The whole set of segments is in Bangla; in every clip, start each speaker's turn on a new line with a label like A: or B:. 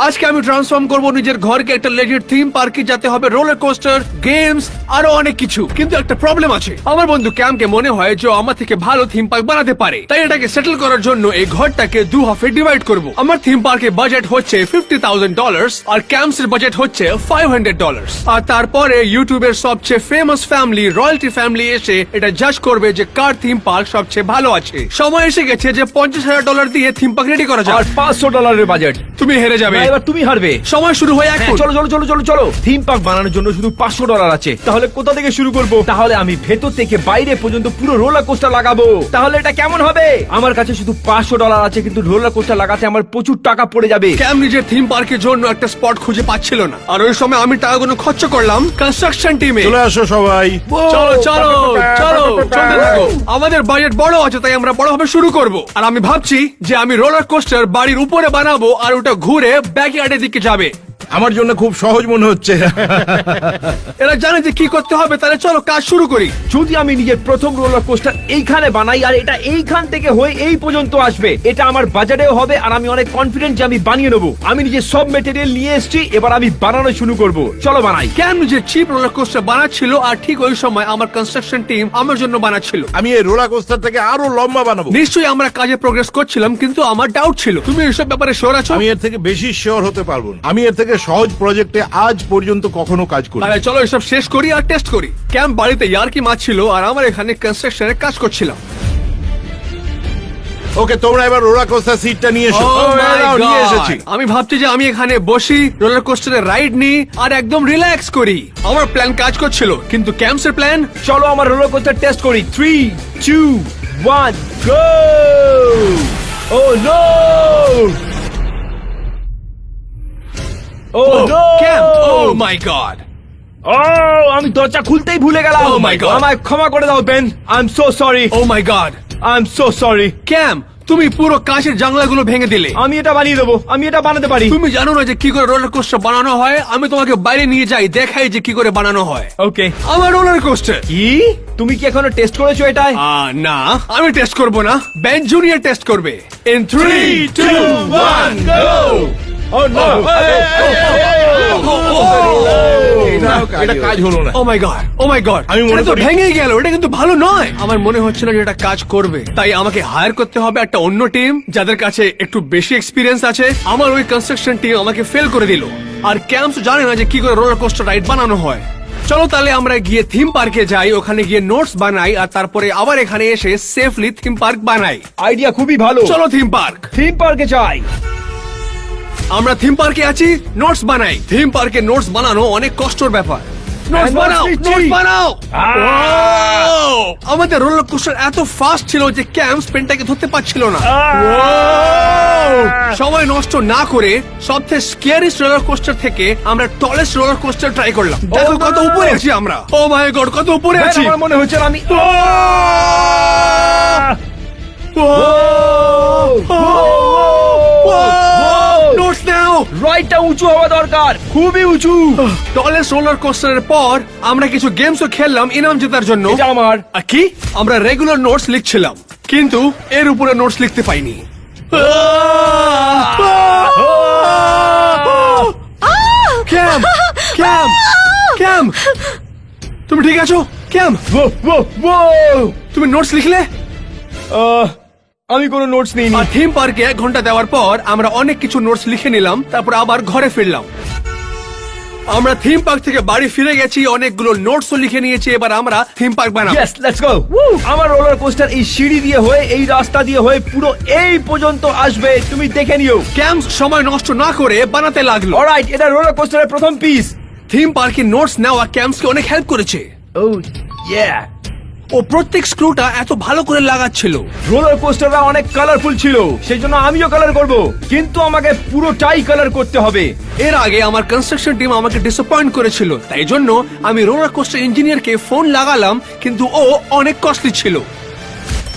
A: আজকে আমি ট্রান্সফর্ম করব নিজের ঘরকে একটা লেজিট থিম পার্কে, যাতে হবে রোলার কোস্টার, গেমস, আরো অনেক কিছু। কিন্তু একটা প্রবলেম আছে, আমার বন্ধু ক্যামকে মনে হয় যে আমার থেকে ভালো থিম পার্ক বানাতে পারে, তাই এটাকে সেটেল করার জন্য এই ঘরটাকে দু হাফে ডিভাইড করব। আমার থিম পার্কের বাজেট হচ্ছে $50,000 আর ক্যাম্পস এর বাজেট হচ্ছে $500। আর তারপরে ইউটিউবের সবচেয়ে ফেমাস ফ্যামিলি রয়্যালটি ফ্যামিলি এসে এটা জাজ করবে যে কার থিম পার্ক সবচেয়ে ভালো আছে। সময় এসে গেছে যে $50,000 দিয়ে থিম পার্ক রেডি করা যায়।
B: আর $500 বাজেট।
A: তুমি হেরে যাবে।
B: এবার তুমি হারবে।
A: সময় শুরু হয় এখন।
B: চলো চলো চলো চলো চলো। থিম পার্ক বানানোর জন্য শুধু $500 আছে। তাহলে কোথা থেকে শুরু করব? তাহলে আমি ভেতর থেকে বাইরে পর্যন্ত পুরো রোলার কোস্টার লাগাবো। তাহলে এটা কেমন হবে? আমার কাছে শুধু $500 আছে, কিন্তু রোলার কোস্টার লাগাতে আমার প্রচুর টাকা পড়ে যাবে।
A: ক্যাম নিজের থিম পার্কের জন্য একটা স্পট খুঁজে পাচ্ছিল না, আর ওই সময় আমি টাকাগুলো খরচ করলাম কনস্ট্রাকশন টিমে।
C: চলে আসো সবাই।
A: চলো চলো চলো চলতে থাকো। আমাদের বাজেট বড় আছে, তাই আমরা বড়ভাবে শুরু করব। আর আমি ভাবছি যে আমি রোলার কোস্টার বাড়ির উপরে বানাবো আর ওটা ঘুরে ব্যাকইয়ার্ডের দিকে যাবে।
C: আমার জন্য খুব সহজ মনে হচ্ছে।
A: এরা জানে যে কি করতে হবে, তাহলে চলো কাজ শুরু করি।
B: যদি আমি নিজের প্রথম রোলার কোস্টার এইখানে বানাই আর এটা এইখান থেকে হয়ে এই পর্যন্ত আসবে, এটা আমার বাজারেও হবে আর আমি অনেক কনফিডেন্ট যে আমি বানিয়ে নেবো। আমি নিজের সব মেটেরিয়াল নিয়ে এসেছি, এবার আমি বানানো শুরু করব। চলো বানাই।
A: ক্যাম নিজের চিপ রোলার কোস্টার বানাচ্ছিল, আর ঠিক ওই সময় আমার কনস্ট্রাকশন টিম আমার জন্য বানাচ্ছিল।
C: আমি এই রোলার কোস্টার থেকে আরো লম্বা বানাবো।
A: নিশ্চয়ই আমরা কাজে প্রোগ্রেস করছিলাম, কিন্তু আমার ডাউট ছিল। তুমি এসব ব্যাপারে শিওর আছো?
C: আমি এর থেকে বেশি শিওর হতে পারবো না। আমি এর থেকে সহজ প্রজেক্টে আজ পর্যন্ত কখনো কাজ করি।
A: তাহলে চলো এসব শেষ করি আর টেস্ট করি। ক্যাম্প বাড়িতে ইয়ার্কি মারছিল আর আমার এখানে কনস্ট্রাকশনে কাজ করছিলাম।
C: ওকে, তোমরা এবার রোলার কোস্টার সিটটা নিয়ে এসো। নিয়ে এসেছি।
A: আমি ভাবছি যে আমি এখানে বসি, রোলার কোস্টারে রাইড নিই আর একদম রিল্যাক্স করি। আমার প্ল্যান কাজ করছিল, কিন্তু ক্যাম্পসের প্ল্যান।
B: চলো আমার রোলার কোস্টার টেস্ট করি। 3, 2, 1 go! Oh no! O no!
A: Camp, O my God!
B: আমি দরজা খুলতেই ভুলে গেলাম।
A: Oh my God!
B: আমায় ক্ষমা করে দাও Ben. I am so sorry.
A: Oh my God!
B: I am so sorry.
A: Camp, তুমি পুরো কাঁচের জানলাগুলো ভেঙে দিলে।
B: আমি এটা বানিয়ে দেবো, আমি এটা বানাতে পারি।
A: তুমি জানো না যে কি করে রোলার কোস্টার বানানো হয়? আমি তোমাকে বাইরে নিয়ে যাই, দেখাই যে কি করে বানানো হয়।
B: ওকে।
A: আমার রোলার কোস্টার।
B: কি? তুমি কি এখনো টেস্ট করেছো এটাই?
A: না, আমি টেস্ট করব না। বেন জুনিয়র টেস্ট করবে। In 3, 2, 1 go!
B: Oh no!
C: এটা কাজ হলো না।
A: Oh my God, oh my God!
C: আমি মনে
A: তো
C: করি
A: ভেঙে গেল। এটা কিন্তু ভালো নয়। আমার মনে হচ্ছে না যে এটা কাজ করবে, তাই আমাকে হায়ার করতে হবে একটা অন্য টিম যাদের কাছে একটু বেশি এক্সপিরিয়েন্স আছে। আমার ওই কনস্ট্রাকশন টিম আমাকে ফেল করে দিল, আর ক্যাম্পস জানে না যে কি করে রোলার কোস্টার রাইড বানানো হয়। চলো তাহলে আমরা গিয়ে থিম পার্কে যাই, ওখানে গিয়ে নোটস বানাই, আর তারপরে আবার এখানে এসে সেফলি থিম পার্ক বানাই।
B: আইডিয়া খুবই ভালো।
A: চলো থিম পার্ক।
B: থিম পার্কে যাই।
A: আমরা থিম পার্কে আছি, নোটস বানাই। থিম পার্কে নোটস বানানো অনেক কষ্টের ব্যাপার। নোটস বানাও, নোটস বানাও। আমাদের রোলার কোস্টার এত ফাস্ট ছিল যে ক্যাম্প পেনটাকে ধরতে পারছিল না। সময় নষ্ট না করে সবথেকে স্কেয়ারিস্ট রোলার কোস্টার থেকে আমরা টলেস্ট রোলার কোস্টার ট্রাই করলাম। দেখো কত উপরে আছি আমরা। ও মাই গড, কত উপরে আছি।
B: আমার মনে হচ্ছে আমি
A: নোটস নাও।
B: রাইটটা উঁচু হওয়া দরকার, খুবই উঁচু।
A: টলেস্ট রোলার কোস্টারের পর আমরা কিছু গেমসও খেললাম ইনাম জেতার জন্য।
B: এটা আমার।
A: কি? আমরা রেগুলার নোটস লিখছিলাম, কিন্তু এর উপরে নোটস লিখতে পাইনি। ক্যাম, ক্যাম, ক্যাম, তুমি ঠিক আছো? ক্যাম, তুমি নোটস লিখলে?
B: আমি কোনো নোটস নিইনি।
A: আর থিম পার্কে 1 ঘন্টা দেওয়ার পর আমরা অনেক কিছু নোটস লিখে নিলাম, তারপর আবার ঘরে ফিরলাম। আমরা থিম পার্ক থেকে বাড়ি ফিরে গেছি, অনেকগুলো নোটসও লিখে নিয়েছি। এবার আমরা থিম পার্ক বানাবো।
B: Yes, let's go. আমার রোলার কোস্টার এই সিঁড়ি দিয়ে হয়ে, এই রাস্তা দিয়ে হয়ে পুরো এই পর্যন্ত আসবে। তুমি দেখে নিও।
A: ক্যাম্প সময় নষ্ট না করে বানাতে লাগলো।
B: অলরাইট, এটা রোলার কোস্টারের প্রথম পিস।
A: থিম পার্কে নোটস নেওয়া ক্যাম্পসকে অনেক হেল্প করেছে।
B: ও ইয়া।
A: ও প্রত্যেক স্ক্রুটা এত ভালো করে লাগাচ্ছিল।
B: রোলার কোস্টারটা অনেক কালারফুল ছিল, সেই জন্য আমিও কালার করব, কিন্তু আমাকে পুরোটাই কালার করতে হবে।
A: এর আগে আমার কনস্ট্রাকশন টিম আমাকে ডিসঅ্যাপয়েন্ট করেছিল, তাই জন্য আমি রোলার কোস্টার ইঞ্জিনিয়ারকে ফোন লাগালাম, কিন্তু ও অনেক কস্টলি ছিল।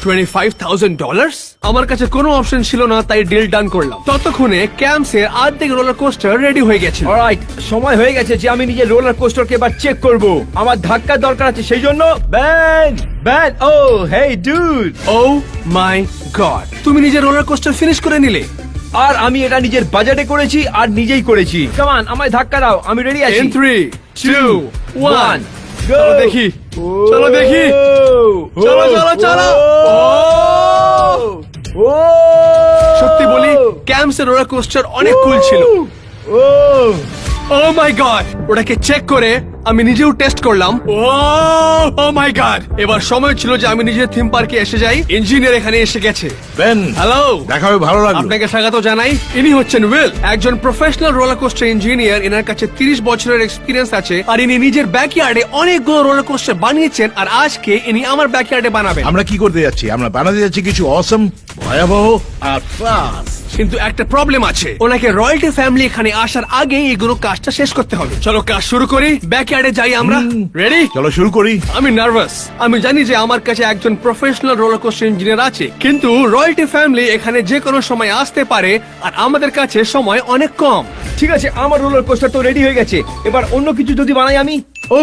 A: $25,000। আমার কাছে কোনো অপশন ছিল না, তাই ডিল ডান করলাম। ততক্ষণে ক্যাম্পসের অর্ধেক রোলার কোস্টার রেডি হয়ে গেছে।
B: অলরাইট, সময় হয়ে গেছে যে আমি নিজের রোলার কোস্টারকে এবার চেক করব। আমার ধাক্কার দরকার আছে, সেই জন্য ban ban. O hey dude.
A: O my god, তুমি নিজের রোলার কোস্টার ফিনিশ করে নিলে।
B: আর আমি এটা নিজের বাজেটে করেছি আর নিজেই করেছি। কামান, আমায় ধাক্কা দাও, আমি রেডি আছি।
A: In 3, 2, 1,
B: Go!
A: চলো দেখি, চলো দেখি, চলো চলো চলো। সত্যি বলি, ক্যাম্পস এর রোলার কোস্টার অনেক কুল ছিল। ও মাই গড, ওটাকে চেক করে আমি নিজেও টেস্ট করলাম। ও মাই গড, এবার সময় ছিল যে আমি নিজের থিম পার্কে এসে যাই। ইঞ্জিনিয়ার এখানে এসে গেছে।
C: বেন,
A: হ্যালো,
C: দেখা হয়ে ভালো লাগলো।
A: আপনাকে স্বাগত জানাই। ইনি হচ্ছেন উইল, একজন প্রফেশনাল রোলার কোস্টার ইঞ্জিনিয়ার। এনার কাছে 30 বছরের এক্সপিরিয়েন্স আছে আর ইনি নিজের ব্যাকইয়ার্ডে অনেকগুলো রোলার কোস্টার বানিয়েছেন আর আজকে ইনি আমার ব্যাকইয়ার্ডে বানাবেন।
C: আমরা কি করতে যাচ্ছি? আমরা বানাতে যাচ্ছি কিছু অসম, ভয়াবহ আর ফাস্ট।
A: কিন্তু একটা প্রবলেম আছে, ওনাকে রয়্যালটি ফ্যামিলি এখানে আসার আগে এগুলো কাজটা শেষ করতে হবে। চলো কাজ শুরু করি, ব্যাকইয়ার্ডে যাই আমরা। রেডি?
C: চলো শুরু করি।
A: আমি নার্ভাস। আমি জানি যে আমার কাছে একজন প্রফেশনাল রোলার কোস্টার ইঞ্জিনিয়ার আছে, কিন্তু রয়্যালটি ফ্যামিলি এখানে যে কোনো সময় আসতে পারে আর আমাদের কাছে সময় অনেক কম।
B: ঠিক আছে, আমার রোলার কোস্টার তো রেডি হয়ে গেছে। এবার অন্য কিছু যদি বানাই আমি। ও,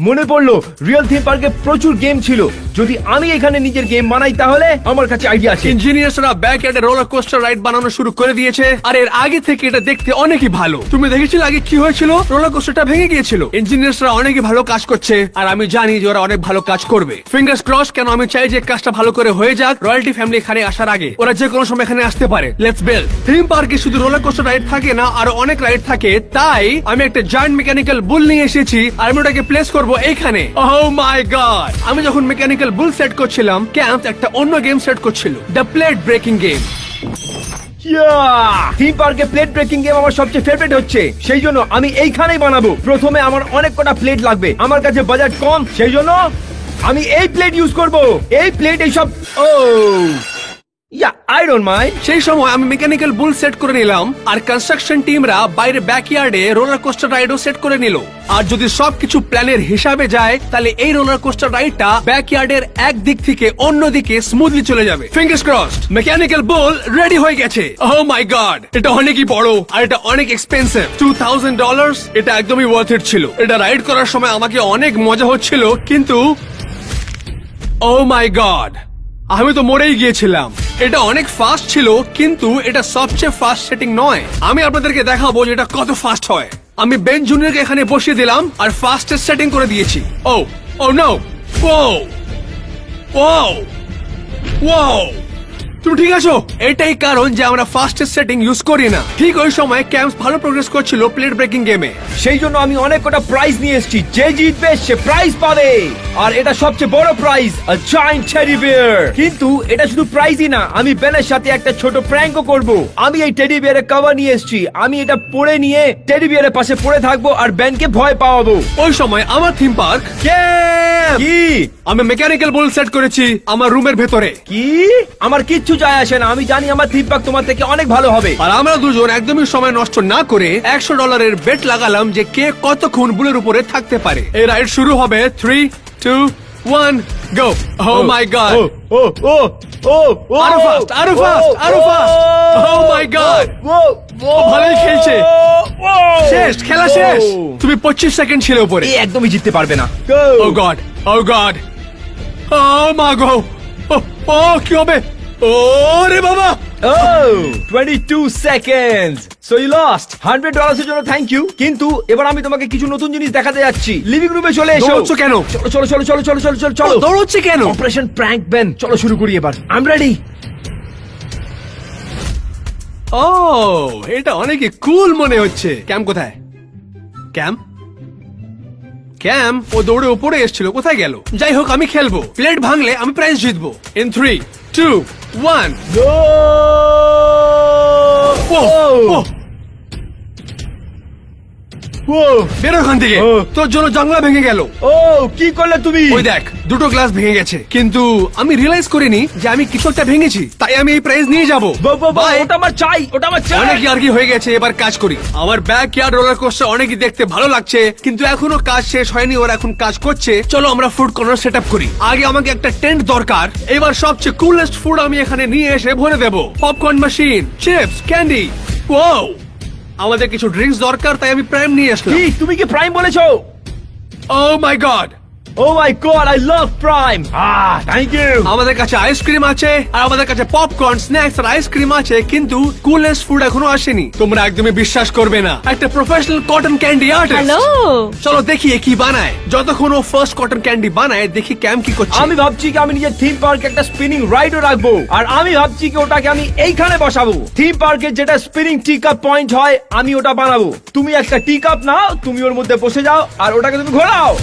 B: মনে পড়লো, রিয়েল থিম পার্কে প্রচুর গেম ছিল। যদি আমি এখানে নিজের গেম বানাই তাহলে আমার কাছে আইডিয়া আছে।
A: ইঞ্জিনিয়ার্সরা ব্যাকইয়ার্ডে রোলার কোস্টার রাইড বানানো শুরু করে দিয়েছে আর এর আগে থেকে এটা দেখতে অনেকই ভালো। তুমি দেখেছিলে আগে কি হয়েছিল? রোলার কোস্টারটা ভেঙে গিয়েছিল। ইঞ্জিনিয়ার্সরা অনেকই ভালো কাজ করছে আর আমি জানি যে ওরা অনেক ভালো কাজ করবে। Fingers cross. কেন আমি চাই যে কাজটা ভালো করে হয়ে যাক। রয়্যালটি ফ্যামিলি এখানে আসার আগে ওরা যে কোনো সময় এখানে আসতে পারে। Let's build. থিম পার্কে শুধু রোলার কোস্টার রাইড থাকে না, আরো অনেক রাইড থাকে। তাই আমি একটা জায়ান্ট মেকানিক্যাল বুল নিয়ে এসেছি আর আমি ওটাকে প্লেস করবো এইখানে। ওহ মাই গড! আমি যখন মেকানিক্যাল বুল সেট করছিলাম, ক্যাম্প একটা অন্য গেম সেট করছিল, the plate breaking game.
B: Theme পার্কে প্লেট ব্রেকিং গেম আমার সবচেয়ে ফেভারিট হচ্ছে, সেই জন্য আমি এইখানেই বানাবো। প্রথমে আমার অনেক কটা প্লেট লাগবে, আমার কাছে বাজেট কম, সেই জন্য আমি এই প্লেট ইউজ করব। এই প্লেট এইসব I don't mind.
A: সেই সময় আমি মেকানিক্যাল বুল সেট করে নিলাম আর কনস্ট্রাকশন টিমরা বাইরে ব্যাকইয়ার্ডে রোলার কোস্টার রাইডও সেট করে নিল। আর যদি সবকিছু প্ল্যানের হিসাবে যায় তাহলে এই রোলার কোস্টার রাইডটা ব্যাকইয়ার্ডের এক দিক থেকে অন্য দিকে স্মুথলি চলে যাবে। Fingers crossed. মেকানিক্যাল বুল রেডি হয়ে গেছে। ওহ মাই গড, এটা অনেকই বড় আর এটা অনেক এক্সপেন্সিভ। $2000। এটা একদমই ওয়ার্থ ইট ছিল। এটা রাইড করার সময় আমাকে অনেক মজা হচ্ছিল, কিন্তু ওহ মাই গড, আমি তো মরেই গিয়েছিলাম। এটা অনেক ফাস্ট ছিল, কিন্তু এটা সবচেয়ে ফাস্ট সেটিং নয়। আমি আপনাদেরকে দেখাবো যে এটা কত ফাস্ট হয়। আমি বেন জুনিয়রকে এখানে বসিয়ে দিলাম আর ফাস্টেস্ট সেটিং করে দিয়েছি। ও ও নো, ও ও ও, তুমি ঠিক আছো? এটাই কারণ যে আমরা ফাস্টেস্ট সেটিং ইউজ করি না। ঠিক ওই সময় ক্যাম্পস ভালো প্রোগ্রেস করছিল প্লেট ব্রেকিং গেমে।
B: সেই জন্য আমি অনেক কটা প্রাইজ নিয়ে এসেছি। যে জিতবে সে প্রাইজ পাবে, আর এটা সবচেয়ে বড় প্রাইজ, আ জায়ান্ট টেডি বিয়ার। কিন্তু এটা শুধু প্রাইজই না, আমি বেনের সাথে একটা ছোট প্র্যাঙ্কও করব। আমি এই টেডি বিয়ারের কভার নিয়ে এসেছি। আমি এটা পরে নিয়ে টেডি বিয়ারের পাশে পড়ে থাকবো আর বেনকে ভয় পাওয়াবো।
A: ওই সময় আমার থিম পার্ক
B: কি
A: আমি মেকানিক্যাল বুল সেট করেছি আমার রুমের ভেতরে।
B: কি? আমার কিচ্ছু যায় আসে না, আমি জানি আমার থিম পার্ক তোমার থেকে অনেক ভালো হবে।
A: আর আমরা দুজন একদমই সময় নষ্ট না করে $100 বেট লাগালাম যে কে কতক্ষণ বুলের উপরে থাকতে পারে। এই রাইড শুরু হবে 3, 2, 1, গো। Oh my god! আরো ফাস্ট, আরো ফাস্ট, আরো ফাস্ট! Oh my god! ভালোই খেলছে। শেষ, খেলা শেষ। তুমি 25 সেকেন্ড ছিল উপরে।
B: একদমই জিততে পারবে না।
A: Oh god! Oh god! Oh my god! Oh, কি হবে? ওরে বাবা!
B: Oh, 22 seconds. So you lost. $100 এর জন্য থ্যাংক ইউ। কিন্তু এবার আমি তোমাকে কিছু নতুন জিনিস দেখাতে যাচ্ছি। লিভিং রুমে চলে এসো।
A: দৌড়ছো কেন?
B: চলো চলো চলো চলো চলো চলো চলো।
A: দৌড়চ্ছে কেন?
B: Operation prank Ben. চলো শুরু করি এবার। I am ready.
A: ও, এটা অনেক কুল মনে হচ্ছে। ক্যাম কোথায়? ক্যাম ক্যাম ও দৌড়ে উপরে এসেছিল, কোথায় গেল? যাই হোক, আমি খেলবো। প্লেট ভাঙলে আমি প্রাইজ জিতবো। In 3, 2, 1,
B: গো!
A: বেরো ওখান থেকে। তোর জন্য জানলা ভেঙে গেল।
B: ও, কি করলে তুমি?
A: ওই দেখ, দুটো গ্লাস ভেঙে গেছে, কিন্তু আমি রিয়েলাইজ করিনি যে আমি কিছু একটা ভেঙেছি। তাই আমি এই প্রাইজ নিয়ে যাবো।
B: ওটা আমার চাই, ওটা আমার চাই।
A: অনেক আর কি হয়ে গেছে, এবার কাজ করি। আমার ব্যাকইয়ার্ড রোলার কোস্টার অনেকই দেখতে ভালো লাগছে, কিন্তু এখনো কাজ শেষ হয়নি। ওরা এখন কাজ করছে। চলো আমরা ফুড কর্নার সেট আপ করি। আগে আমাকে একটা টেন্ট দরকার। এবার সবচেয়ে কুলেস্ট ফুড আমি এখানে নিয়ে এসে ভরে দেবো। Popcorn machine, chips, candy. Wow, আমাদের কিছু ড্রিঙ্কস দরকার, তাই আমি প্রাইম নিয়ে আসলাম।
B: তুমি কি প্রাইম বলেছো?
A: Oh my god!
B: Oh my god, I love Prime. Thank you.
A: আমাদের কাছে আইসক্রিম আছে আর আমাদের কাছে পপকর্ন, স্ন্যাক্স আর আইসক্রিম আছে, কিন্তু কুলেস্ট ফুড এখনো আসেনি। তোমরা একদমই বিশ্বাস করবে না, একটা professional cotton candy artist.
D: Hello,
A: চলো দেখি এ কি বানায়। যতক্ষণ ও ফার্স্ট কটন ক্যান্ডি বানায়, দেখি ক্যাম কি করছে।
B: আমি ভাবছি কি আমি নিজের থিম পার্কে একটা স্পিনিং রাইডও রাখবো, আর আমি ভাবছি কি ওটাকে আমি এইখানে বসাবো। থিম পার্কের যেটা স্পিনিং টি কাপ পয়েন্ট হয়, আমি ওটা বানাবো। তুমি একটা টি কাপ নাও, তুমি ওর মধ্যে বসে যাও আর ওটাকে তুমি ঘোরাও।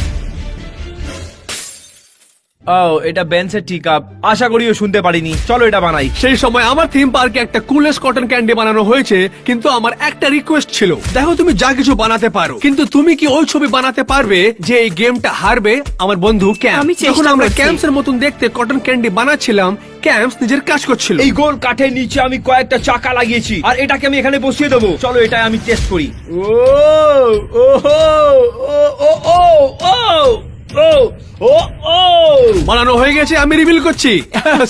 B: এটা বেন্সের টি কাপ, আশা করিও শুনতে পারিনি। চলো এটা বানাই।
A: সেই সময় আমার থিম পার্কে একটা কুলেস্ট কটন ক্যান্ডি বানানো হয়েছে, কিন্তু আমার একটা রিকোয়েস্ট ছিল। দেখো তুমি যা কিছু বানাতে পারো, কিন্তু তুমি কি ওই ছবি বানাতে পারবে যে এই গেমটা হারবে? আমার বন্ধু ক্যাম,
D: আমি চেষ্টা
A: যখন আমরা
D: করছি।
A: ক্যাম্পসের মতন দেখতে কটন ক্যান্ডি বানাচ্ছিলাম, ক্যাম্পস নিজের কাজ করছিল।
B: এই গোল কাঠের নিচে আমি কয়েকটা চাকা লাগিয়েছি, আর এটাকে আমি এখানে বসিয়ে দেবো। চলো এটা আমি টেস্ট করি।
A: বানানো হয়ে গেছে, আমি রিভিল করছি।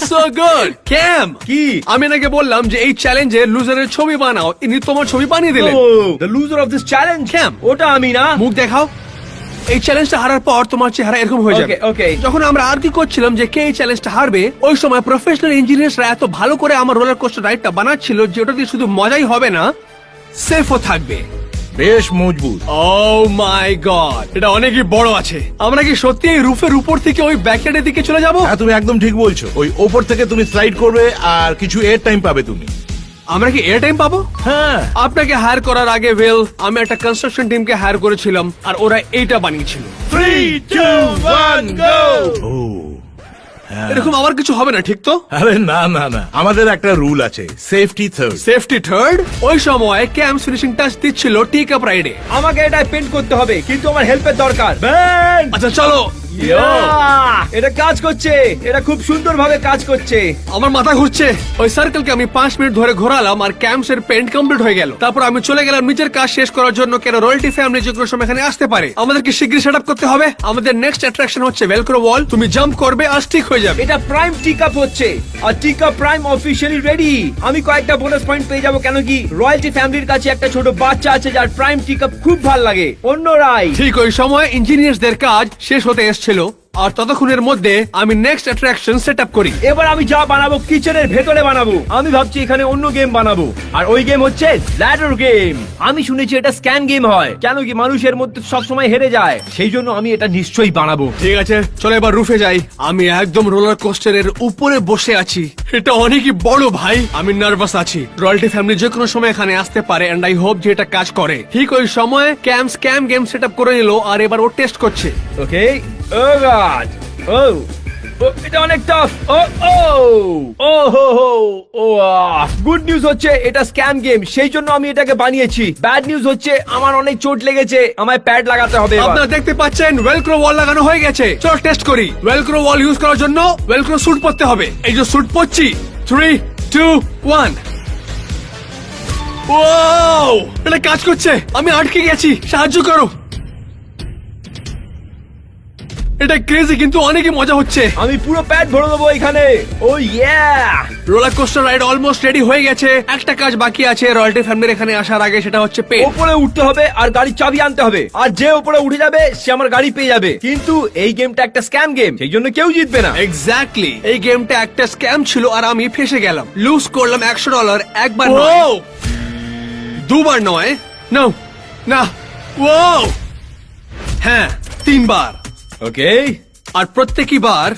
A: সো গুড ক্যাম।
B: কি?
A: আমি নাকি বললাম যে এই চ্যালেঞ্জে লুজারের ছবি বানাও, ইনি তোমার ছবি বানিয়ে দিলেন।
B: The loser of this challenge.
A: ক্যাম,
B: ওটা আমি না।
A: মুখ দেখাও। এই চ্যালেঞ্জটা হারার পর তোমার চেহারা এরকম হয়ে যাবে।
B: Okay.
A: যখন আমরা আর কি করছিলাম যে কে এই চ্যালেঞ্জটা হারবে, ওই সময় প্রফেশনাল ইঞ্জিনিয়াররা এত ভালো করে আমার রোলার কোস্টার রাইডটা বানাচ্ছিল যে ওটা দিয়ে শুধু মজাই হবে না, সেফও থাকবে।
C: বেশ মজবুত।
A: Oh my God, এটা অনেকই বড় আছে। আমরা কি সত্যি এই রুফের উপর থেকে ওই ব্যাকইয়ার্ডের দিকে চলে যাব?
C: হ্যাঁ, তুমি একদম ঠিক বলছো। ওই ওপর থেকে তুমি স্লাইড করবে আর কিছু এয়ার টাইম পাবে তুমি।
A: আমরা কি এয়ার টাইম পাবো?
C: হ্যাঁ।
A: আপনাকে হায়ার করার আগে ওয়েল, আমি একটা কনস্ট্রাকশন টিমকে হায়ার করেছিলাম আর ওরা এইটা বানিয়েছিল।
C: 3, 2, 1, go!
A: এরকম আবার কিছু হবে না, ঠিক তো?
C: আরে না না না, আমাদের একটা রুল আছে, সেফটি থার্ড।
A: Safety third. ওই সময় ক্যাম্প ফিনিশিং টাচ দিচ্ছিল টি কাপ রাইডে।
B: আমাকে এটা পেন্ট করতে হবে, কিন্তু আমার হেল্পের দরকার। বেন!
A: আচ্ছা চলো।
B: এটা কাজ করছে, এটা খুব সুন্দর ভাবে কাজ করছে।
A: আমার মাথা ঘুরছে। ওই সার্কেলকে আমি 5 মিনিট ধরে ঘোরালাম আর ক্যাম্পসের পেন্ট কমপ্লিট হয়ে গেল। তারপর আমি চলে গেলাম নিজের কাজ শেষ করার জন্য, কেন রয়্যালটি ফ্যামিলি যে কোনো সময় এখানে আসতে পারে। আমাদেরকে শীঘ্রই সেট আপ করতে হবে। আমাদের নেক্সট অ্যাট্রাকশন হচ্ছে ভেলক্রো ওয়াল। তুমি জাম্প করবে আর স্টিক হয়ে যাবে।
B: এটা প্রাইম টি কাপ হচ্ছে, আর tea cup prime officially ready. আমি কয়েকটা বোনাস পয়েন্ট পেয়ে যাবো, কেন কি রয়্যালটি ফ্যামিলির কাছে একটা ছোট বাচ্চা আছে যার প্রাইম টি কাপ খুব ভালো লাগে। অন্যরাই
A: ঠিক ওই সময় ইঞ্জিনিয়ারদের কাজ শেষ হতে এসেছিল, আর ততক্ষণের মধ্যে আমি নেক্সট অ্যাট্রাকশন সেট আপ করি।
B: এবার আমি যা বানাবো কিচেনের ভেতরে বানাবো। আমি ভাবছি এখানে অন্য গেম বানাবো, আর ওই গেম হচ্ছে ল্যাডার গেম। আমি শুনেছি এটা স্ক্যান গেম হয়, কেন কি মানুষের মধ্যে সবসময় হেরে যায়, সেই জন্য আমি এটা নিশ্চয়ই বানাবো।
A: ঠিক আছে, চলো এবার রুফে যাই। আমি একদম রোলার কোস্টারের উপরে বসে আছি। এটা অনেকই বড় ভাই, আমি নার্ভাস আছি। রয়্যালটি ফ্যামিলি যে কোনো সময় এখানে আসতে পারে, এন্ড আই হোপ যে এটা কাজ করে। ঠিক ওই সময় ক্যাম গেম সেট আপ করে নিল, আর এবার ও টেস্ট করছে।
B: ওকে। ও গড, ও এটা অনেক টাফ। গুড নিউজ হচ্ছে এটা স্ক্যাম গেম, সেই জন্য আমি এটাকে বানিয়েছি। ব্যাড নিউজ হচ্ছে আমার অনেক চোট লেগেছে, আমায় প্যাড লাগাতে হবে।
A: আপনারা দেখতে পাচ্ছেন ওয়েলক্রো ওয়াল লাগানো হয়ে গেছে। চলো টেস্ট করি। ওয়েলক্রো ওয়াল ইউজ করার জন্য ওয়েলক্রো স্যুট পরতে হবে। এই যে স্যুট পরছি। 3, 2, 1। ওয়াও, এটা কাজ করছে। আমি আটকে গেছি, সাহায্য করো। এটা ক্রেজি, কিন্তু অনেকই মজা হচ্ছে।
B: আমি পুরো প্যাড ভরে দেবো এখানে। Oh yeah,
A: roller coaster ride almost ready হয়ে গেছে। একটা কাজ বাকি আছে রয়্যালটি ফ্যামিলির এখানে আসার আগে, সেটা হচ্ছে পে।
B: উপরে উঠতে হবে আর গাড়ির চাবি আনতে হবে, আর যে উপরে উঠে যাবে সে আমার গাড়ি পেয়ে যাবে। কিন্তু এই গেমটা একটা স্ক্যাম গেম, সেই জন্য কেউ জিতবে না।
A: এক্স্যাক্টলি, এই গেমটা একটা স্ক্যাম ছিল আর আমি ফেসে গেলাম। লুজ করলাম $100, একবার নয়, দুবার নয়, না, হ্যাঁ 3 বার।
B: ওকে,
A: আর প্রত্যেকই বার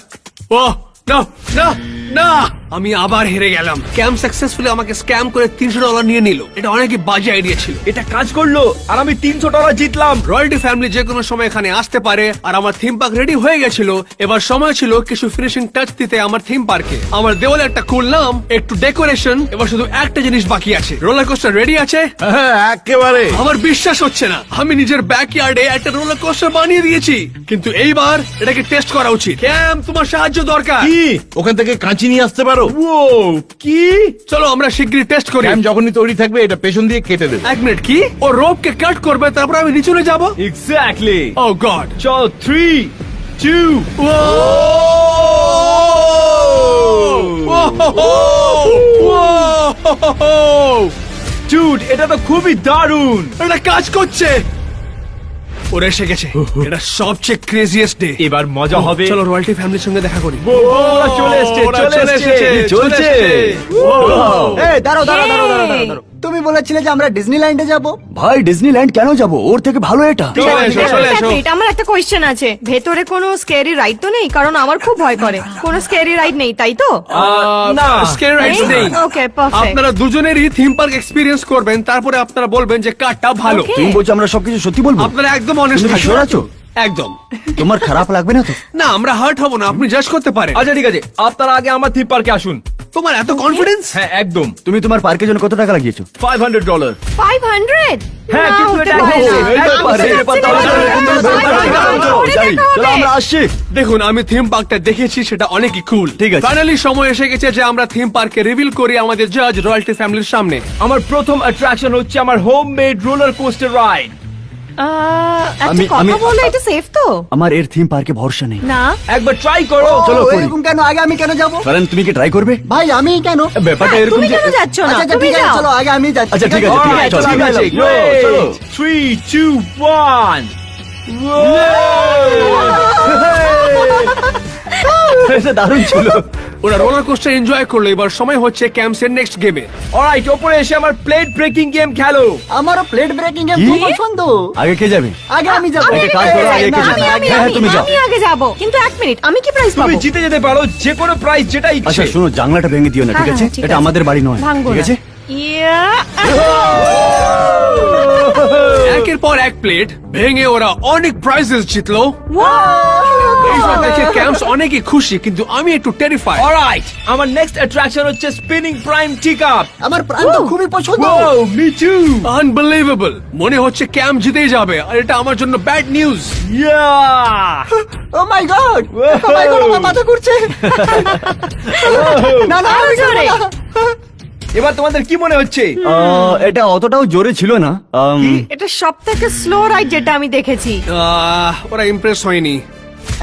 A: না, আমি আবার হেরে গেলাম। ক্যাম সাকসেসফুলি আমাকে স্ক্যাম করে $300 নিয়ে নিল। এটা অনেকই বাজে আইডিয়া ছিল।
B: এটা কাজ করলো আর আমি $300 জিতলাম।
A: রয়্যালটি ফ্যামিলি যে কোনো সময় এখানে আসতে পারে, আর আমার থিম পার্ক রেডি হয়ে গেছিল। এবার সময় ছিল কিছু ফিনিশিং টাচ দিতে আমার থিম পার্কে। আমার দেওয়ালে একটা কুল নাম, একটু ডেকোরেশন। এবার শুধু একটা জিনিস বাকি আছে। রোলার কোস্টার রেডি আছে?
C: হ্যাঁ, একেবারে।
A: আমার বিশ্বাস হচ্ছে না, আমি নিজের ব্যাকইয়ার্ডে একটা রোলার কোস্টার বানিয়ে দিয়েছি। কিন্তু এইবার এটাকে টেস্ট করা উচিত। ক্যাম, তোমার সাহায্য দরকার।
C: কি ওখান থেকে কাঁচি নিয়ে আসতে পারো?
A: কি? চলো আমরা শীঘ্রই টেস্ট করি।
C: ক্যাম যখনই তৈরি থাকবে এটা পেছন দিয়ে কেটে দেবে।
A: 1 মিনিট, কি? ও রোপকে কাট করবে, তারপর আমি নিচে যাব?
B: এক্স্যাক্টলি।
A: ও গড।
B: চল 3, 2,
A: ডুড,
B: এটা তো খুবই দারুণ।
A: এটা কাজ করছে। ওরা এসে গেছে, এটা সবচেয়ে ক্রেজিয়েস্ট ডে।
B: এবার মজা হবে।
A: চলো রয়্যালটি ফ্যামিলির সঙ্গে দেখা করি।
B: ওরা চলে এসেছে,
A: ওরা
B: চলে এসেছে।
A: চলছে।
D: এই দাঁড়াও দাঁড়াও দাঁড়াও দাঁড়াও দাঁড়াও, দাঁড়াও। তুমি বলেছিলে যে আমরা ডিজনিল্যান্ডে যাব। ভাই ডিজনিল্যান্ড কেন যাব? ওর থেকে ভালো এটা।
A: চলে এসো, চলে এসো।
E: এটা আমার একটা কোয়েশ্চেন আছে, ভেতরে কোনো স্ক্যারি রাইড তো নেই? কারণ আমার খুব ভয় করে। কোনো স্ক্যারি রাইড নেই তাই তো?
B: না,
A: স্কেয়ার রাইডস নেই।
E: Okay perfect.
A: আপনারা দুজনেরই থিম পার্ক এক্সপিরিয়েন্স করবেন, তারপরে আপনারা বলবেন যে কারটা ভালো।
E: Okay.
D: তুমি বলছো আমরা সবকিছু সত্যি বলবো?
A: আপনারা একদম অনেস্ট
D: তুমি
A: থাকবেন।
D: sure আছো?
A: একদম।
D: তোমার খারাপ লাগবে না তো?
A: না, আমরা হার্ট হব না, আপনি জাজ করতে পারেন।
B: আচ্ছা ঠিক আছে, আপনারা আগে আমার থিম পার্কে আসুন।
A: তোমার এত কনফিডেন্স?
B: হ্যাঁ একদম।
D: তুমি তোমার পার্কের জন্য কত টাকা লাগিয়েছো?
B: $500।
E: 500?
B: হ্যাঁ,
E: না,
B: কিন্তু
E: হতে
B: এটা
E: পারে না।
B: এই তো পারে,
E: আমি
B: এবার
E: যাচ্ছি
B: তাহলে
E: না।
B: কিন্তু
E: পরে
D: যাই,
E: দেখা
D: চলো
E: হবে।
D: আমরা আসছি।
A: দেখুন, আমি থিম পার্কটা দেখেছি, সেটা অনেকই কুল।
D: ঠিক আছে।
A: ফাইনালি সময় এসে গেছে যে আমরা থিম পার্কে রিভিল করি আমাদের জাজ রয়্যালটি ফ্যামিলির সামনে।
B: আমার প্রথম অ্যাট্রাকশন হচ্ছে আমার হোমমেড রোলার কোস্টার রাইড।
E: একটা কথা বলো, এটা সেফ তো?
D: আমার এর থিম পার্কে ভরসা নেই।
E: না।
B: একবার ট্রাই করো।
D: চলো করি।
F: এরকম কেন? আগে আমি কেন যাব?
D: কারণ তুমি কি ট্রাই করবে?
F: ভাই আমি কেন?
D: ব্যাপারটা
E: হ্যাঁ,
D: এরকম
E: তুমি
D: যে
E: কেন যাচ্ছ না?
F: আচ্ছা
E: তুমি
F: ঠিক আছে,
E: যাও।
F: চলো আগে আমি যাচ্ছি।
D: আচ্ছা ঠিক আছে, ঠিক
B: Alright,
D: আছে, চলো
B: ঠিক
D: আমি
B: আছে,
D: এলাম।
B: great.
D: চলো।
B: 3, 2, 1.
D: এটা দারুণ ছিল।
A: ওরা রোলার কোস্টার এনজয় করলো, এবার সময় হচ্ছে ক্যাম্পসের নেক্সট গেমে।
B: অলরাইট, ওপরে এসে আমার প্লেট ব্রেকিং গেম খেলো।
F: আমারও প্লেট ব্রেকিং এর
D: কি?
F: খুব পছন্দ।
D: আগে কে যাবে?
F: আগে আমি যাব।
D: একটা কাজ করো, আগে কে যাবে? হ্যাঁ, তুমি যাও।
E: আমি আগে যাব। কিন্তু এক মিনিট, আমি কি প্রাইজ
B: তুমি
E: পাবো?
B: জিতে যেতে পারো যে কোনো প্রাইজ যেটা
D: আচ্ছা
B: ইচ্ছে।
D: শোনো, জানলাটা ভেঙে দিও না, ঠিক
E: হ্যাঁ,
D: আছে?
E: হ্যাঁ, ঠিক
D: এটা
E: আছে।
D: আমাদের বাড়ি নয়,
E: ভাঙবো
D: ঠিক
E: না।
D: আছে?
E: ইয়া।
A: একের পর এক প্লেট ভেঙে ওরা অনেক প্রাইজেস জিতলো।
E: Wow!
A: এইসব দেখে ক্যাম্পস অনেকই খুশি, কিন্তু আমি একটু টেরিফাইড।
B: অলরাইট, আমার নেক্সট অ্যাট্রাকশন হচ্ছে স্পিনিং প্রাইম টিকআপ।
F: আমার প্রাণ তো খুবই পছন্দ।
B: Wow, me two.
A: আনবিলিভেবল, মনে হচ্ছে ক্যাম্প জিতেই যাবে, আর এটা আমার জন্য bad news.
B: Yeah!
F: O my God, oh my god, আমার মাথা ঘুরছে। না না,
E: আরো
F: আমি
E: জোরে।
F: করবো না।
B: এবার তোমাদের কি মনে হচ্ছে?
D: এটা অতটাও জোরে ছিল না।
E: এটা সবথেকে স্লো রাইড যেটা আমি দেখেছি।
A: ওরা ইমপ্রেস হয়নি।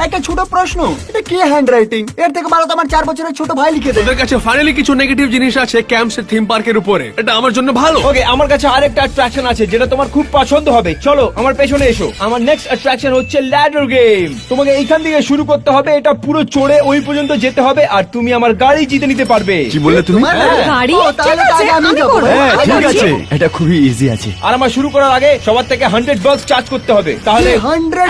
F: একটা ছোট প্রশ্ন, এটা কি হ্যান্ড রাইটিং? এর থেকে ভালো তো আমার 4 বছরের ছোট ভাই লিখে দেয়।
A: ওদের কাছে ফাইনালি কিছু নেগেটিভ জিনিস আছে ক্যাম্পসের থিম পার্কের উপরে, এটা আমার জন্য ভালো।
B: ওকে, আমার কাছে আরেকটা অ্যাট্রাকশন আছে যেটা তোমার খুব পছন্দ হবে। চলো আমার পেছনে এসো। আমার নেক্সট অ্যাট্রাকশন হচ্ছে ল্যাডার গেম। তোমাকে এইখান থেকে শুরু করতে হবে, এটা পুরো চড়ে ওই পর্যন্ত যেতে হবে, আর তুমি আমার গাড়ি জিতে নিতে পারবে।
D: কি বললে তুমি?
F: তোমার
E: গাড়ি?
F: ও, তাহলে
E: ঠিক
F: তো
E: আছে,
F: আগে আমি
E: আমি
F: যাবো।
E: করবো।
D: হ্যাঁ
E: আমি
D: ঠিক
E: করছি।
D: আছে, এটা খুবই ইজি আছে।
B: আর আমার শুরু করার আগে সবার থেকে $100 চার্জ করতে হবে, তাহলে
F: $100?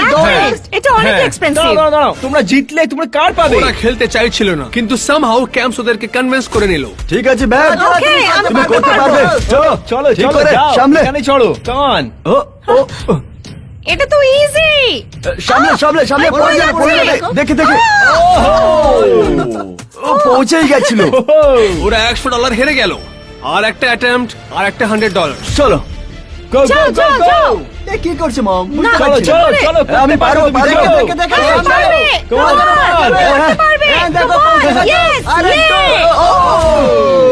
E: এটা অনেক
B: হ্যাঁ।
E: এক্সপেন্সিভ।
B: দাঁড়াও, দাঁড়াও, তোমরা জিতলে তোমরা কার পাবে?
A: ওরা খেলতে চাইছিল না, কিন্তু সামহাউ ক্যাম্পস ওদেরকে কনভিন্স করে নিল।
D: ঠিক আছে ব্যাগ,
E: Okay, আমি
D: তুমি
E: করতে
D: করতে
E: পারবো।
D: পারবে। চলো
B: চলো
D: ঠিক
B: চলো,
D: করে,
B: যাও,
D: সামলে।
B: এখানে চলো, কাম অন।
D: ও ও ও,
E: এটা তো ইজি।
D: সামলে সামলে সামলে,
E: আমি
D: পড়ে যাবে, পড়ে
E: পড়ে
D: যাবে।
E: যাচ্ছি।
D: দেখে দেখে ও পৌঁছেই গেছিল।
A: ওরা $100 হেরে গেল। আর একটা অ্যাটেম্পট, আর একটা $100।
D: চলো
B: গো গো
E: যাও,
B: গো
E: যাও,
B: গো।
E: যাও।
F: এ কি করছে মম?
E: না,
B: চলো চলো চলো,
D: আমি পারবো,
B: তুমি
D: পারবো।
B: যাও।
F: দেখে দেখে
E: আরে,
F: সামনে।
E: পারবে।
B: Come on,
E: Come on,
B: come on.
E: করতে পারবে।
F: হ্যাঁ, দেখো,
E: Come on,
F: দেখো।
E: yes,
F: আরে,
E: yes.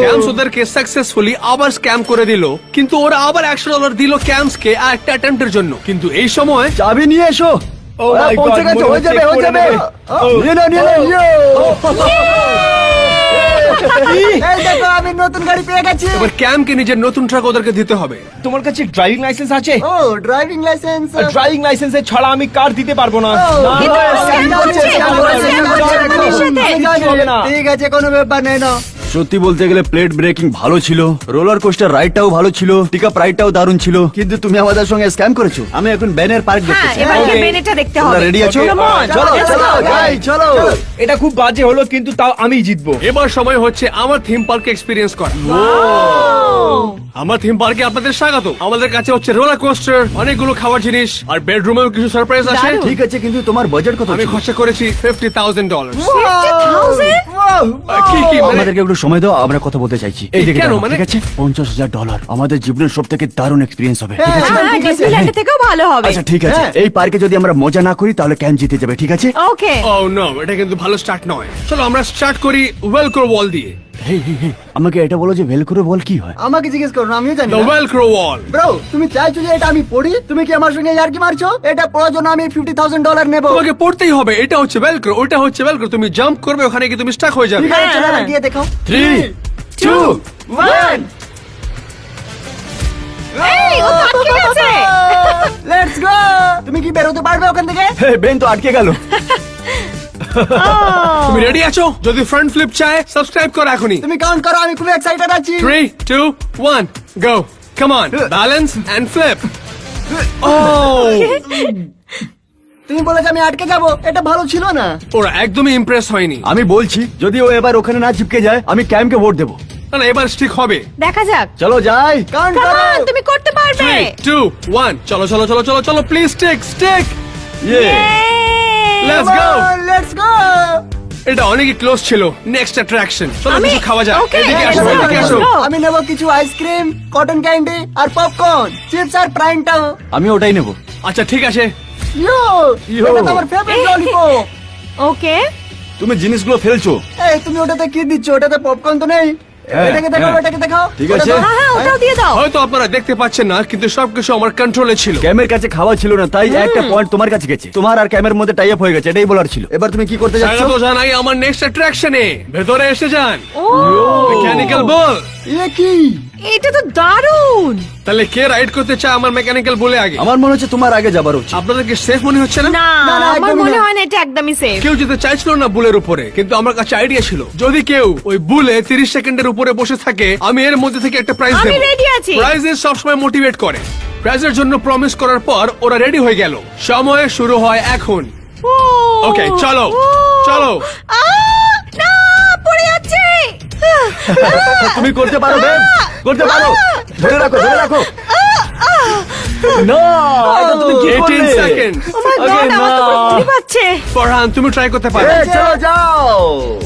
A: ক্যাম্পস ওদেরকে সাকসেসফুলি আবার স্ক্যাম করে দিল, কিন্তু ওরা আবার $100 দিল ক্যাম্পসকে আর একটা অ্যাটেম্পটের জন্য। কিন্তু এই সময়
D: চাবি নিয়ে এসো।
B: Oh
D: ওরা
B: my
D: পৌঁছে
B: God,
D: গেছে,
B: মনে
D: হয়ে যাবে,
B: হচ্ছে
D: হয়ে যাবে।
B: করে নেবে।
D: নিয়ে নাও, নিয়ে নাও,
F: এই দেখো, আমি নতুন গাড়ি পেয়ে গেছি।
A: এবার ক্যাম্পকে নিজের নতুন ট্রাক ওদেরকে দিতে হবে।
B: তোমার কাছে ড্রাইভিং লাইসেন্স আছে?
F: ও, ড্রাইভিং লাইসেন্স।
B: ড্রাইভিং লাইসেন্সের ছাড়া আমি কার দিতে পারবো না। না,
E: কিন্তু
B: না,
E: scam
B: না,
E: করছে,
B: না,
E: আমরা
B: না,
E: scam
B: না,
E: করছে
B: না,
E: আমাদের
B: না,
E: সাথে।
B: না,
F: আমি
B: কিচ্ছু হবে না।
F: ঠিক আছে, কোনো ব্যাপার নেই না।
D: সত্যি বলতে গেলে প্লেট ব্রেকিং ভালো ছিল, রোলার কোস্টার রাইডটাও ভালো ছিল, টিকআপ রাইডটাও দারুণ ছিল, কিন্তু তুমি আমাদের সঙ্গে স্ক্যাম করেছো। আমি এখন ব্যানের পার্ক
E: হ্যাঁ,
D: দেখতে চাই।
E: এবার
B: Okay.
E: বেনেটা দেখতে
D: তোমরা
E: হবে।
D: রেডি আছো?
E: Come on,
D: চলো
E: let's
D: চলো
E: go.
D: যাই, চলো।
B: এটা খুব বাজে হলো, কিন্তু তাও আমি জিতবো।
A: এবার সময় হচ্ছে আমার থিম পার্কে এক্সপিরিয়েন্স করা। আমার থিম পার্কে আপনাদের স্বাগত। আমাদের কাছে হচ্ছে রোলার কোস্টার, অনেকগুলো খাওয়ার জিনিস, আর বেডরুমেও কিছু সারপ্রাইজ আছে।
E: দারুণ।
D: ঠিক আছে, কিন্তু তোমার বাজেট কত
A: আমি
D: ছিল?
A: খরচা করেছি $50,000।
E: 50,000?
A: কি কি মানে?
D: আমাদেরকে একটু সময় দাও, আমরা কথা বলতে চাইছি। এই দেখে
A: কেন,
D: দাঁড়াও,
A: মানে?
D: ঠিক আছে? $50,000 আমাদের জীবনের সব থেকে দারুণ এক্সপিরিয়েন্স হবে, ঠিক আছে?
E: হ্যাঁ, ডিজনিল্যান্ডের থেকেও ভালো হবে।
D: আচ্ছা ঠিক আছে, এই পার্কে যদি আমরা মজা না করি তাহলে ক্যাম্প জিতে যাবে, ঠিক আছে?
E: ওকে।
A: Oh no, এটা কিন্তু ভালো স্টার্ট নয়। চলো আমরা স্টার্ট করি ওয়েলক্রো ওয়াল দিয়ে।
D: হেই হেই হেই, আমাকে এটা বলো যে ভেলক্রো বল কি হয়?
F: আমাকে জিজ্ঞেস করো না, আমিও জানি
A: দ্য
F: না।
A: ওয়েলক্রো ওয়াল।
F: ব্রো, তুমি চাইছো যে এটা আমি পড়ি? তুমি কি আমার সঙ্গে ইয়ার্কি মারছো? এটা পড়ার জন্য আমি $50,000 নেব।
A: তোমাকে পড়তেই হবে। এটা হচ্ছে ওয়েলক্রো, ওটা হচ্ছে ওয়েলক্রো। তুমি জাম্প করবে, ওখানে গিয়ে তুমি স্টাক হয়ে যাবে।
F: ঠিক আছে, চলো না,
E: হ্যাঁ।
F: গিয়ে দেখাও।
D: 3, 2, 1
E: এই, ও তো আটকে গেছে।
F: Let's go. তুমি কি বের হতে পারবে ওখান থেকে?
D: বেন তো আটকে গেল।
A: তুমি রেডি আছো? যদি ফ্রন্ট ফ্লিপ চায় সাবস্ক্রাইব করো এখনই।
F: তুমি কাউন্ট করো, আমি খুব এক্সাইটেড আছি।
A: 3, 2, 1, go. Come on, balance and flip. Oh!
F: তুমি বলেছো আমি আটকে যাবো, এটা ভালো ছিল না।
A: ওরা একদমই ইমপ্রেস হয়নি।
D: আমি বলছি যদি ও এবার ওখানে না চিপকে যায় আমি ক্যামকে ভোট দেবো।
A: না না, এবার ঠিক হবে।
E: দেখা যাক।
D: চলো যাই।
F: কাউন্ট
E: Come
F: করো।
E: on, তুমি করতে পারবে।
A: 3, 2, 1, চলো চলো চলো চলো চলো, please stick. Let's go.
F: Let's go.
A: এটা অনেকই ক্লোজ ছিল। নেক্সট অ্যাট্রাকশন, চলো
E: আমি-
A: কিছু খাওয়া যাক।
E: Okay,
A: এদিকে
E: let's
A: আসো,
E: go,
A: এদিকে
E: let's
A: আসো।
E: go.
F: আমি নেব কিছু আইসক্রিম, কটন ক্যান্ডি আর পপকর্ন, চিপস আর প্রাইনটাও।
D: আমি ওটাই নেবো।
A: আচ্ছা ঠিক আছে।
F: ইয়ো,
D: ইয়ো।
F: এটা তো আমার ফেভারিট ললিপপ।
E: ওকে।
D: তুমি জিনিসগুলো ফেলছো।
F: এই তুমি ওটাতে কি দিচ্ছ? ওটাতে পপকর্ন তো নেই।
D: হ্যাঁ,
F: এটাকে দেখাও,
D: হ্যাঁ।
F: এটাকে দেখাও।
D: ঠিক
F: ওটা
D: আছে।
F: দাও।
E: হ্যাঁ, ওটাও দিয়ে দাও।
A: হয়তো আপনারা দেখতে পাচ্ছেন না, কিন্তু সবকিছু আমার কন্ট্রোলে ছিল।
D: ক্যামের কাছে খাওয়া ছিল না, তাই একটা পয়েন্ট তোমার কাছে গেছে। তোমার আর ক্যামের মধ্যে টাই আপ হয়ে গেছে, এটাই বলার ছিল। এবার তুমি কি করতে যাচ্ছ?
A: স্বাগত জানাই আমার নেক্সট অ্যাট্রাকশনে। ভেতরে এসে যান।
E: ও,
A: মেকানিক্যাল বল।
F: এ কি?
E: এটা তো দারুণ।
A: তাহলে কে রাইড করতে চায় আমার মেকানিক্যাল বলে আগে?
D: আমার মনে হচ্ছে তোমার আগে যাবার উচিত।
A: আপনাদের কি সেফ মনে হচ্ছে না?
E: না,
F: না, না,
E: আমার
F: একদমই
E: মনে
F: না।
E: হয় না এটা একদমই সেফ।
A: কেউ যেতে চাইছিল না বুলের উপরে, কিন্তু আমার কাছে আইডিয়া ছিল যদি কেউ ওই বুলে 30 সেকেন্ডের উপরে বসে থাকে আমি এর মধ্যে থেকে একটা প্রাইজ
E: আমি
A: দেব।
E: ready আছি।
A: প্রাইজেস সবসময় মোটিভেট করে। প্রাইজের জন্য প্রমিস করার পর ওরা রেডি হয়ে গেল। সময় শুরু হয় এখন। Okay, চলো, চলো।
E: না, পড়ে যাচ্ছে।
D: তুমি করতে পারো বেন, করতে পারো। ধরে রাখো, ধরে রাখো। না, এটা তুমি কি
A: 18
D: করলে?
A: সেকেন্ড।
E: Oh my God,
D: আগে
E: আমার তো
D: না।
E: পুরো পাচ্ছে।
A: ফরহান, তুমি ট্রাই করতে পারো।
D: চলো যাও।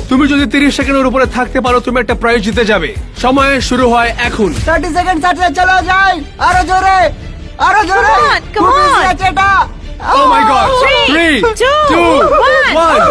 A: তুমি যদি 30 সেকেন্ডের উপরে থাকতে পারো তুমি একটা প্রাইজ জিতে যাবে। সময় শুরু হয় এখন।
F: 30 সেকেন্ড সাথে চলো যাই। আরো জোরে, আরো জোরে।
E: Come on, come
F: খুব
E: on.
F: easy আছে এটা।
A: Oh my God!
E: 3, 2, 1.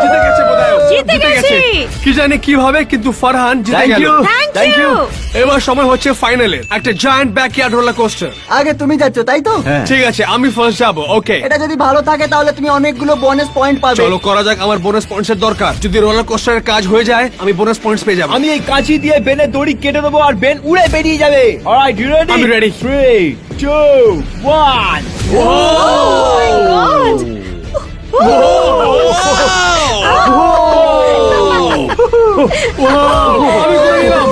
A: জিতে গেছে বোধহয়।
E: জিতে গেছি।
A: কি জানি কিভাবে, কিন্তু ফরহান জিতে
D: Thank
A: গেল।
D: you.
E: Thank
D: Thank
E: you.
D: you.
A: এবার সময় হচ্ছে ফাইনালের, একটা জায়ান্ট ব্যাকইয়ার্ড রোলার কোস্টার।
F: আগে তুমি যাচ্ছ তাই তো?
D: হ্যাঁ।
A: ঠিক আছে, আমি ফার্স্ট যাব। ওকে,
F: এটা যদি ভালো থাকে তাহলে তুমি অনেকগুলো বোনাস পয়েন্ট পাবে।
A: চলো করা যাক। আমার বোনাস পয়েন্টসের দরকার। যদি রোলার কোস্টারের কাজ হয়ে যায় আমি বোনাস পয়েন্টস পেয়ে যাব।
B: আমি এই কাঁচি দিয়ে বেনের দড়ি কেটে দেবো আর বেন উড়ে বেরিয়ে যাবে। Alright, you ready?
A: আমি ready.
B: 3, 2, 1.
E: God.
A: আমি করে নিলাম।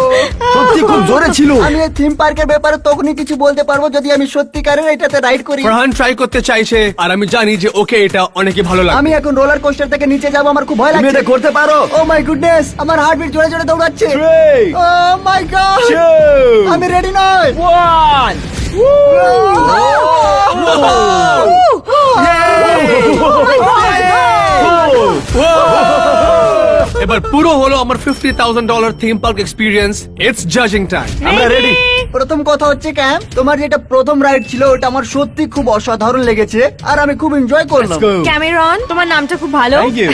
D: সত্যি খুব জোরে ছিল।
F: আমি এই থিম পার্কের ব্যাপারে তখনই কিছু বলতে পারবো যদি আমি সত্যিকারের এটাতে রাইড করি।
A: ফরহান ট্রাই করতে চাইছে আর আমি জানি যে ওকে এটা অনেকই ভালো লাগবে।
F: আমি এখন রোলার কোস্টার থেকে নিচে যাব, আমার খুব ভয়
D: তুমি
F: লাগছে।
D: এটা করতে পারো।
F: ও মাই গুডনেস, আমার হার্টবিট জোরে জোরে দৌড়াচ্ছে।
B: 3,
F: ও মাই গড,
B: 2,
F: আমি রেডি নই।
B: 1.
A: এবার পুরো হলো আমার $50,000 থিম পার্ক এক্সপিরিয়েন্স। ইটস জাজিং টাইম।
D: আমরা রেডি।
F: প্রথম কথা হচ্ছে ক্যাম, তোমার যেটা প্রথম রাইড ছিল ওটা আমার সত্যি খুব অসাধারণ লেগেছে আর আমি খুব এনজয় করলাম।
E: ক্যামেরন, তোমার নামটা খুব ভালো।
B: Thank you.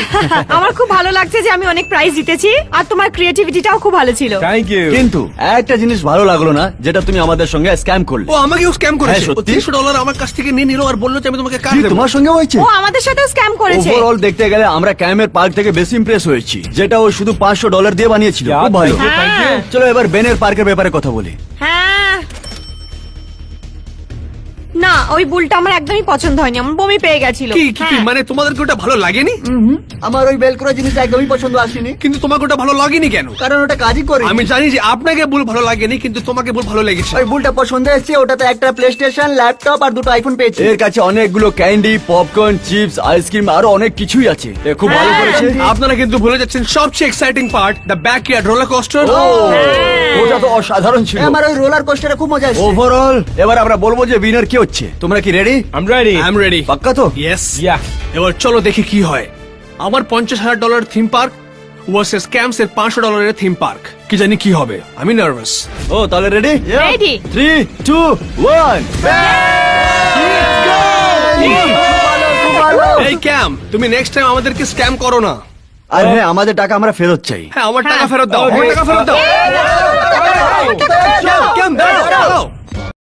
E: আমার খুব ভালো লাগছে যে আমি অনেক প্রাইজ জিতেছি আর তোমার ক্রিয়েটিভিটিটাও খুব ভালো ছিল।
B: Thank you.
D: কিন্তু একটা জিনিস ভালো লাগলো না, যেটা তুমি আমাদের সঙ্গে স্ক্যাম করলে।
A: ও আমাকেও স্ক্যাম করেছে।
D: হ্যাঁ, সত্যি?
A: $300 আমার কাছ থেকে নিয়ে নিল আর বললো যে আমি তোমাকে কাজ
D: কি
A: দেব।
D: তোমার সঙ্গে হয়েছে?
E: ও আমাদের সাথেও স্ক্যাম করেছে।
D: ওভারঅল দেখতে গেলে আমরা ক্যামের পার্ক থেকে বেশি ইমপ্রেস হয়েছি, যেটা ও শুধু $500 দিয়ে বানিয়েছিল। খুব ভালো।
E: হ্যাঁ।
D: চলো এবার বেনের পার্কের ব্যাপারে কথা বলি।
E: হ্যাঁ। না, ওই বুলটা আমার একদমই পছন্দ হয়নি, আমার বমি পেয়ে গেছিল।
A: কি কি কি
E: হ্যাঁ।
A: মানে তোমাদেরকে ওটা ভালো লাগেনি?
F: আমার ওই বেলক্রো জিনিসটা একদমই পছন্দ আসেনি,
A: কিন্তু তোমাকে ওটা ভালো লাগেনি কেন?
F: কারণ ওটা কাজই করে।
A: আমি জানি যে আপনাকে ভুল ভালো লাগেনি, কিন্তু তোমাকে ভুল ভালো লেগেছে।
F: ওই বুলটা পছন্দ এসেছে, ওটাতে একটা প্লে স্টেশন, ল্যাপটপ আর দুটো আইফোন পেয়েছি।
D: এর কাছে অনেকগুলো ক্যান্ডি, পপকর্ন, চিপস, আইসক্রিম আরো অনেক কিছুই আছে। এ খুব ভালো
E: হ্যাঁ।
D: করেছে।
A: আপনারা কিন্তু ভুলে যাচ্ছেন সবচেয়ে exciting part, the backyard roller coaster.
D: ওটা তো অসাধারণ ছিল।
F: আমার ওই রোলার কোস্টারে খুব মজা এসেছে।
D: ওভারঅল এবার আমরা বলবো যে উইনার কি হচ্ছে। তোমরা কি ready?
B: I'm ready.
A: I am ready.
D: পাক্কা তো?
A: ইয়েস।
B: Yeah.
A: এবার চলো দেখি কি হয়। আমার $50,000 থিম পার্ক ভার্সেস ক্যাম্পস এর $500 থিম পার্ক। কি জানি কি হবে, আমি নার্ভাস।
D: ও তাহলে রেডি?
E: Ready.
D: 3, 2, 1
A: এই ক্যাম্প, তুমি নেক্সট টাইম আমাদেরকে স্ক্যাম করো না।
D: আর হ্যাঁ, আমাদের টাকা আমরা ফেরত চাই।
A: হ্যাঁ, আমার টাকা
E: হ্যাঁ।
A: ফেরত দাও। আমার টাকা ফেরত দাও। ক্যাম্প, দাঁড়াও, দাঁড়াও।